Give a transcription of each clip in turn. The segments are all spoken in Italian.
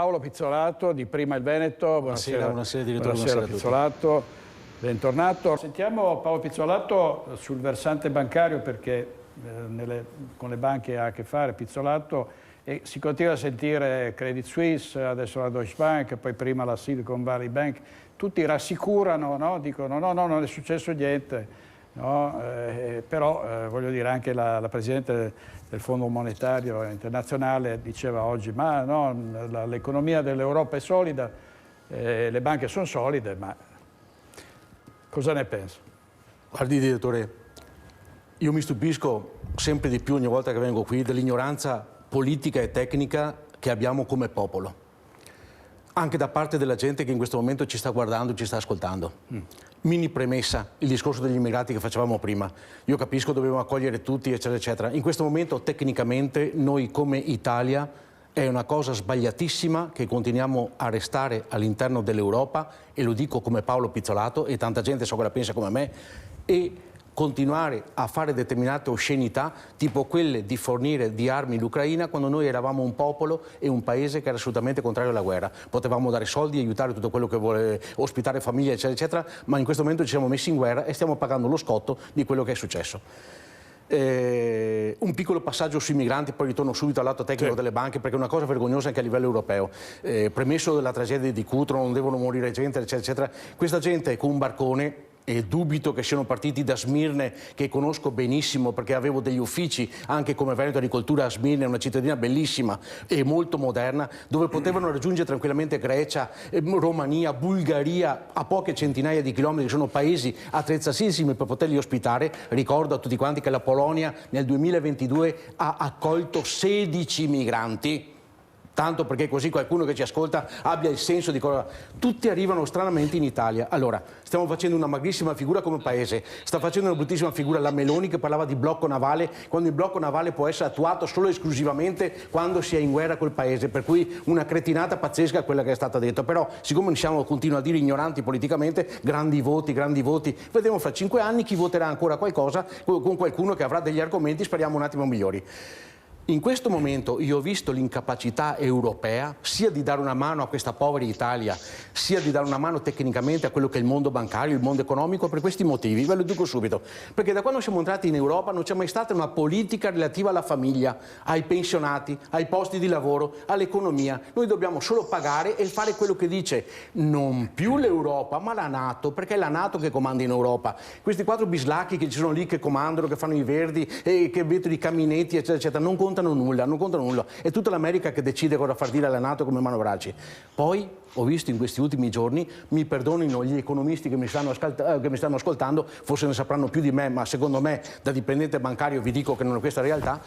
Paolo Pizzolato di Prima il Veneto. Buonasera direttore, buonasera Pizzolato, bentornato. Sentiamo Paolo Pizzolato sul versante bancario perché con le banche ha a che fare Pizzolato e si continua a sentire Credit Suisse, adesso la Deutsche Bank, poi prima la Silicon Valley Bank, tutti rassicurano, no? Dicono no, non è successo niente, no? Però voglio dire anche la Presidente del Fondo Monetario Internazionale diceva oggi ma no, l'economia dell'Europa è solida, le banche sono solide, ma cosa ne pensa? Guardi direttore, io mi stupisco sempre di più ogni volta che vengo qui dell'ignoranza politica e tecnica che abbiamo come popolo, anche da parte della gente che in questo momento ci sta guardando, ci sta ascoltando. Mini premessa, il discorso degli immigrati che facevamo prima. Io capisco, dobbiamo accogliere tutti, eccetera, eccetera. In questo momento, tecnicamente, noi come Italia è una cosa sbagliatissima che continuiamo a restare all'interno dell'Europa, e lo dico come Paolo Pizzolato, e tanta gente so che la pensa come me, e continuare a fare determinate oscenità, tipo quelle di fornire di armi all'Ucraina, quando noi eravamo un popolo e un paese che era assolutamente contrario alla guerra. Potevamo dare soldi, aiutare tutto quello che vuole, ospitare famiglie, eccetera, eccetera, ma in questo momento ci siamo messi in guerra e stiamo pagando lo scotto di quello che è successo. Un piccolo passaggio sui migranti, poi ritorno subito al lato tecnico delle banche, perché è una cosa vergognosa anche a livello europeo. Premesso la tragedia di Cutro, non devono morire gente, eccetera, eccetera. Questa gente con un barcone, e dubito che siano partiti da Smirne, che conosco benissimo perché avevo degli uffici anche come Veneto Agricoltura a Smirne, una cittadina bellissima e molto moderna, dove potevano raggiungere tranquillamente Grecia, Romania, Bulgaria, a poche centinaia di chilometri. Sono paesi attrezzatissimi per poterli ospitare. Ricordo a tutti quanti che la Polonia nel 2022 ha accolto 16 migranti. Tanto perché così qualcuno che ci ascolta abbia il senso di cosa... Tutti arrivano stranamente in Italia. Allora, stiamo facendo una magrissima figura come paese. Sta facendo una bruttissima figura la Meloni, che parlava di blocco navale, quando il blocco navale può essere attuato solo e esclusivamente quando si è in guerra col paese. Per cui una cretinata pazzesca quella che è stata detta. Però, siccome siamo, continuo a dire, ignoranti politicamente, grandi voti, vedremo fra 5 anni chi voterà ancora qualcosa con qualcuno che avrà degli argomenti, speriamo un attimo migliori. In questo momento io ho visto l'incapacità europea sia di dare una mano a questa povera Italia, sia di dare una mano tecnicamente a quello che è il mondo bancario, il mondo economico, per questi motivi. Ve lo dico subito. Perché da quando siamo entrati in Europa non c'è mai stata una politica relativa alla famiglia, ai pensionati, ai posti di lavoro, all'economia. Noi dobbiamo solo pagare e fare quello che dice non più l'Europa, ma la NATO, perché è la NATO che comanda in Europa. Questi 4 bislacchi che ci sono lì, che comandano, che fanno i verdi e che vedono i caminetti, eccetera, eccetera, non contano nulla. È tutta l'America che decide cosa far dire alla NATO, come manovrarci. Poi ho visto in questi ultimi giorni, mi perdonino gli economisti che mi stanno ascoltando, forse ne sapranno più di me, ma secondo me da dipendente bancario vi dico che non è questa realtà.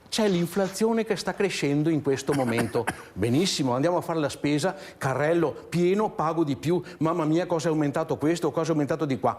C'è l'inflazione che sta crescendo in questo momento. Benissimo, andiamo a fare la spesa, carrello pieno, pago di più, mamma mia cosa è aumentato questo, cosa è aumentato di qua.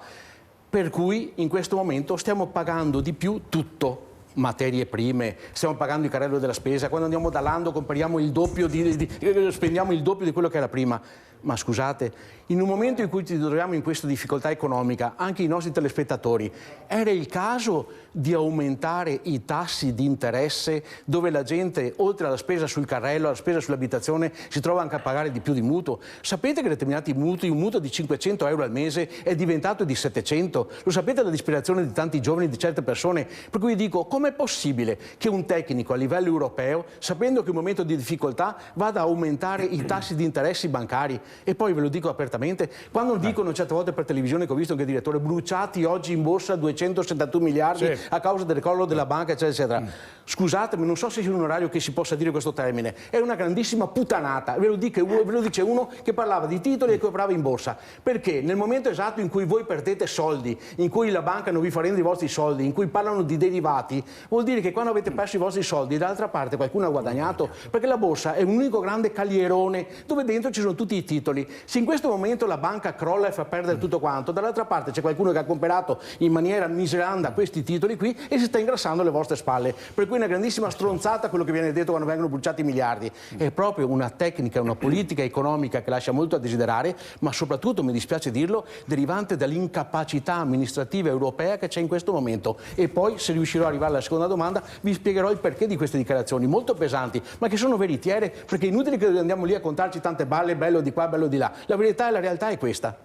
Per cui in questo momento stiamo pagando di più tutto. Materie prime, stiamo pagando il carrello della spesa, quando andiamo da Lando compriamo il doppio spendiamo il doppio di quello che era prima. Ma scusate, in un momento in cui ci troviamo in questa difficoltà economica, anche i nostri telespettatori, era il caso di aumentare i tassi di interesse, dove la gente, oltre alla spesa sul carrello, alla spesa sull'abitazione, si trova anche a pagare di più di mutuo? Sapete che determinati mutui, un mutuo di 500 euro al mese è diventato di 700? Lo sapete la disperazione di tanti giovani, di certe persone? Per cui dico, com'è possibile che un tecnico a livello europeo, sapendo che è un momento di difficoltà, vada a aumentare i tassi di interessi bancari? E poi ve lo dico apertamente, quando dicono certe volte per televisione, che ho visto anche il direttore, bruciati oggi in borsa 271 miliardi a causa del crollo della banca, eccetera, eccetera. Scusatemi, non so se c'è un orario che si possa dire questo termine, è una grandissima putanata, ve lo dice uno che parlava di titoli e che operava in borsa, perché nel momento esatto in cui voi perdete soldi, in cui la banca non vi fa rendere i vostri soldi, in cui parlano di derivati, vuol dire che quando avete perso i vostri soldi, dall'altra parte qualcuno ha guadagnato, perché la borsa è un unico grande calierone dove dentro ci sono tutti i titoli. titoli. Se in questo momento la banca crolla e fa perdere tutto quanto, dall'altra parte c'è qualcuno che ha comprato in maniera miseranda questi titoli qui e si sta ingrassando alle vostre spalle. Per cui è una grandissima stronzata quello che viene detto quando vengono bruciati i miliardi. È proprio una tecnica, una politica economica che lascia molto a desiderare, ma soprattutto, mi dispiace dirlo, derivante dall'incapacità amministrativa europea che c'è in questo momento. E poi, se riuscirò ad arrivare alla seconda domanda, vi spiegherò il perché di queste dichiarazioni molto pesanti, ma che sono veritiere, perché è inutile che andiamo lì a contarci tante balle, bello di qua, bello di là. La verità e la realtà è questa.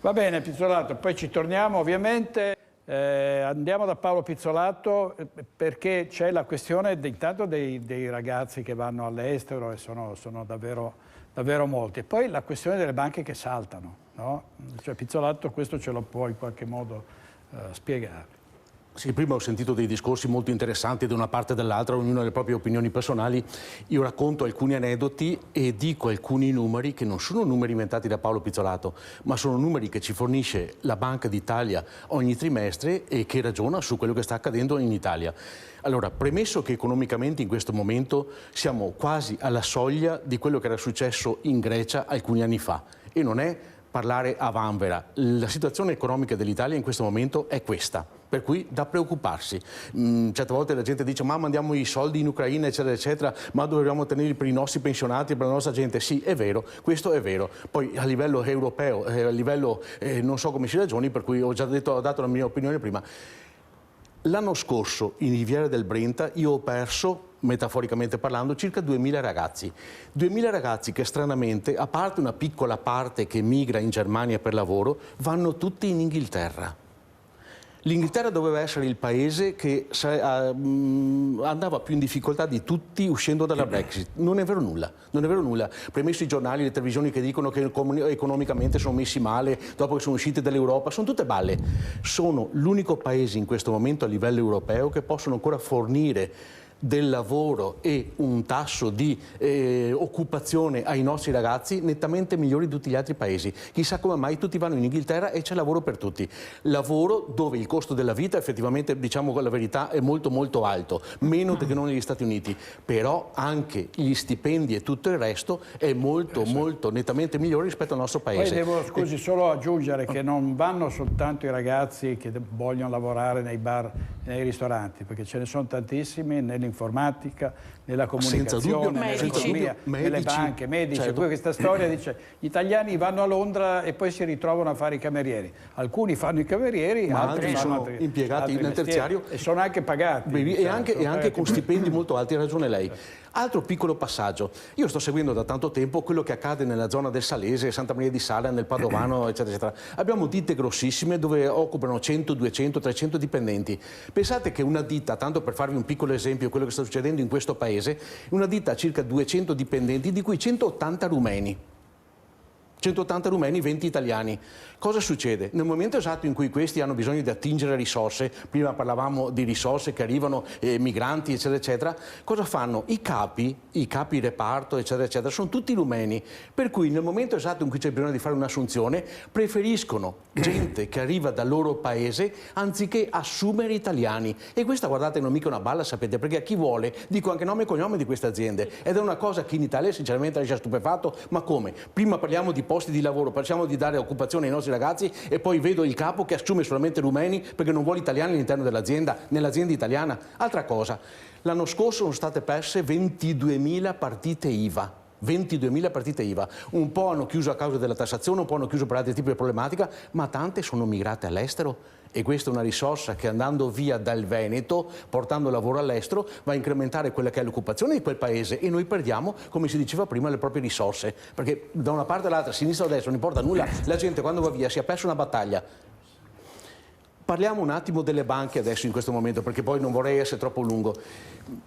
Va bene, Pizzolato, poi ci torniamo ovviamente. Andiamo da Paolo Pizzolato perché c'è la questione intanto dei ragazzi che vanno all'estero e sono davvero molti. E poi la questione delle banche che saltano, no? Cioè, Pizzolato, questo ce lo può in qualche modo spiegare. Sì, prima ho sentito dei discorsi molto interessanti da una parte e dall'altra, ognuno ha le proprie opinioni personali. Io racconto alcuni aneddoti e dico alcuni numeri che non sono numeri inventati da Paolo Pizzolato, ma sono numeri che ci fornisce la Banca d'Italia ogni trimestre e che ragiona su quello che sta accadendo in Italia. Allora, premesso che economicamente in questo momento siamo quasi alla soglia di quello che era successo in Grecia alcuni anni fa, e non è parlare a vanvera. La situazione economica dell'Italia in questo momento è questa, per cui da preoccuparsi. Certe volte la gente dice ma mandiamo i soldi in Ucraina eccetera eccetera, ma dobbiamo tenerli per i nostri pensionati, per la nostra gente. Sì, è vero, questo è vero. Poi a livello europeo, a livello non so come si ragioni, per cui ho dato la mia opinione prima. L'anno scorso in Riviera del Brenta io ho perso, metaforicamente parlando, circa 2000 ragazzi. 2000 ragazzi che stranamente, a parte una piccola parte che migra in Germania per lavoro, vanno tutti in Inghilterra. L'Inghilterra doveva essere il paese che andava più in difficoltà di tutti uscendo dalla Brexit. Non è vero nulla, non è vero nulla. Premesso i giornali, le televisioni che dicono che economicamente sono messi male dopo che sono usciti dall'Europa, sono tutte balle. Sono l'unico paese in questo momento a livello europeo che possono ancora fornire del lavoro e un tasso di occupazione ai nostri ragazzi nettamente migliori di tutti gli altri paesi. Chissà come mai tutti vanno in Inghilterra e c'è lavoro per tutti. Lavoro dove il costo della vita effettivamente, diciamo la verità, è molto molto alto, meno che non negli Stati Uniti, però anche gli stipendi e tutto il resto è molto molto nettamente migliore rispetto al nostro paese. Poi devo, scusi, solo aggiungere che non vanno soltanto i ragazzi che vogliono lavorare nei bar e nei ristoranti, perché ce ne sono tantissimi nell'informatica, nella comunicazione, nell'economia, nelle banche, medici. Certo. Poi questa storia dice gli italiani vanno a Londra e poi si ritrovano a fare i camerieri. Alcuni fanno i camerieri, ma altri sono impiegati nel terziario e sono anche pagati. E anche con stipendi molto alti, ha ragione lei. Altro piccolo passaggio, io sto seguendo da tanto tempo quello che accade nella zona del Salese, Santa Maria di Sala, nel Padovano, eccetera, eccetera. Abbiamo ditte grossissime dove occupano 100, 200, 300 dipendenti. Pensate che una ditta, tanto per farvi un piccolo esempio di quello che sta succedendo in questo paese, una ditta ha circa 200 dipendenti, di cui 180 rumeni. 180 rumeni, 20 italiani. Cosa succede? Nel momento esatto in cui questi hanno bisogno di attingere risorse, prima parlavamo di risorse che arrivano, migranti, eccetera, eccetera, cosa fanno? I capi reparto, eccetera, eccetera, sono tutti rumeni, per cui nel momento esatto in cui c'è bisogno di fare un'assunzione, preferiscono gente che arriva dal loro paese anziché assumere italiani. E questa, guardate, non è mica una balla, sapete, perché a chi vuole, dico anche nome e cognome di queste aziende, ed è una cosa che in Italia sinceramente lascia stupefatto, ma come? Prima parliamo di posti di lavoro, pensiamo di dare occupazione ai nostri ragazzi e poi vedo il capo che assume solamente rumeni perché non vuole italiani all'interno dell'azienda, nell'azienda italiana. Altra cosa, l'anno scorso sono state perse 22.000 partite IVA. 22.000 partite IVA, un po' hanno chiuso a causa della tassazione, un po' hanno chiuso per altri tipi di problematica, ma tante sono migrate all'estero. E questa è una risorsa che andando via dal Veneto, portando lavoro all'estero, va a incrementare quella che è l'occupazione di quel paese e noi perdiamo, come si diceva prima, le proprie risorse. Perché da una parte all'altra, a sinistra o a destra, non importa nulla, la gente quando va via si è perso una battaglia. Parliamo un attimo delle banche adesso in questo momento, perché poi non vorrei essere troppo lungo.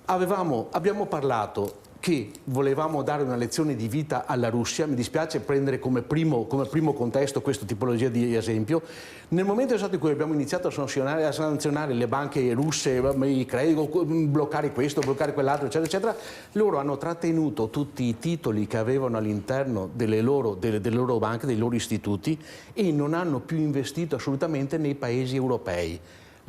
Abbiamo parlato che volevamo dare una lezione di vita alla Russia, mi dispiace prendere come primo contesto questa tipologia di esempio. Nel momento esatto in cui abbiamo iniziato a sanzionare le banche russe, i crediti, bloccare questo, bloccare quell'altro, eccetera, eccetera, loro hanno trattenuto tutti i titoli che avevano all'interno delle loro banche, dei loro istituti, e non hanno più investito assolutamente nei paesi europei.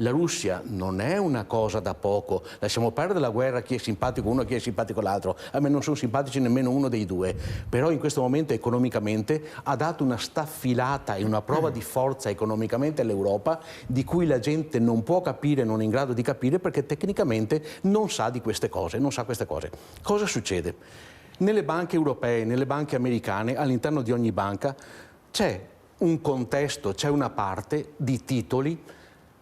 La Russia non è una cosa da poco, lasciamo perdere la guerra, chi è simpatico uno e chi è simpatico l'altro, a me non sono simpatici nemmeno uno dei due, però in questo momento economicamente ha dato una staffilata e una prova di forza economicamente all'Europa di cui la gente non può capire, non è in grado di capire perché tecnicamente non sa di queste cose, non sa queste cose. Cosa succede? Nelle banche europee, nelle banche americane, all'interno di ogni banca c'è un contesto, c'è una parte di titoli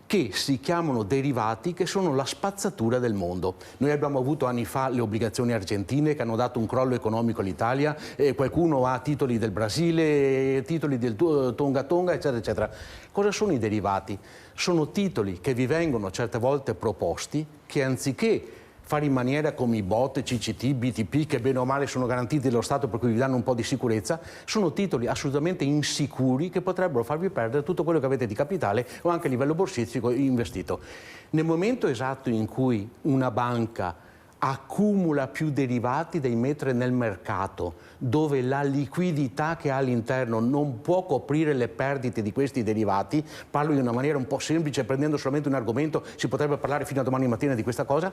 che si chiamano derivati, che sono la spazzatura del mondo. Noi abbiamo avuto anni fa le obbligazioni argentine che hanno dato un crollo economico all'Italia, qualcuno ha titoli del Brasile, titoli del Tonga Tonga, eccetera, eccetera. Cosa sono i derivati? Sono titoli che vi vengono certe volte proposti che anziché fare in maniera come i BOT, CCT, BTP, che bene o male sono garantiti dallo Stato per cui vi danno un po' di sicurezza, sono titoli assolutamente insicuri che potrebbero farvi perdere tutto quello che avete di capitale o anche a livello borsistico investito. Nel momento esatto in cui una banca accumula più derivati da immettere nel mercato, dove la liquidità che ha all'interno non può coprire le perdite di questi derivati, parlo in una maniera un po' semplice, prendendo solamente un argomento, si potrebbe parlare fino a domani mattina di questa cosa,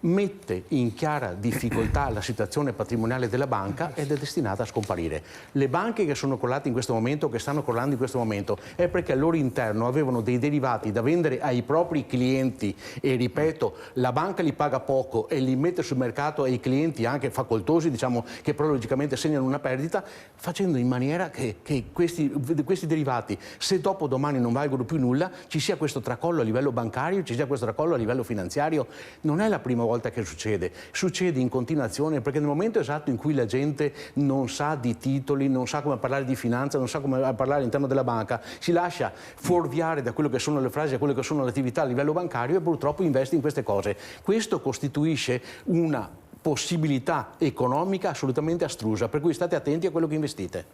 mette in chiara difficoltà la situazione patrimoniale della banca ed è destinata a scomparire. Le banche che sono crollate in questo momento, che stanno crollando in questo momento, è perché al loro interno avevano dei derivati da vendere ai propri clienti e, ripeto, la banca li paga poco e li mette sul mercato ai clienti anche facoltosi, diciamo, che però logicamente segnano una perdita, facendo in maniera che questi derivati, se dopo domani non valgono più nulla, ci sia questo tracollo a livello bancario, ci sia questo tracollo a livello finanziario. Non è la prima volta che succede in continuazione, perché nel momento esatto in cui la gente non sa di titoli, non sa come parlare di finanza, non sa come parlare all'interno della banca, si lascia fuorviare da quello che sono le frasi, da quello che sono le attività a livello bancario e purtroppo investe in queste cose. Questo costituisce una possibilità economica assolutamente astrusa, per cui state attenti a quello che investite.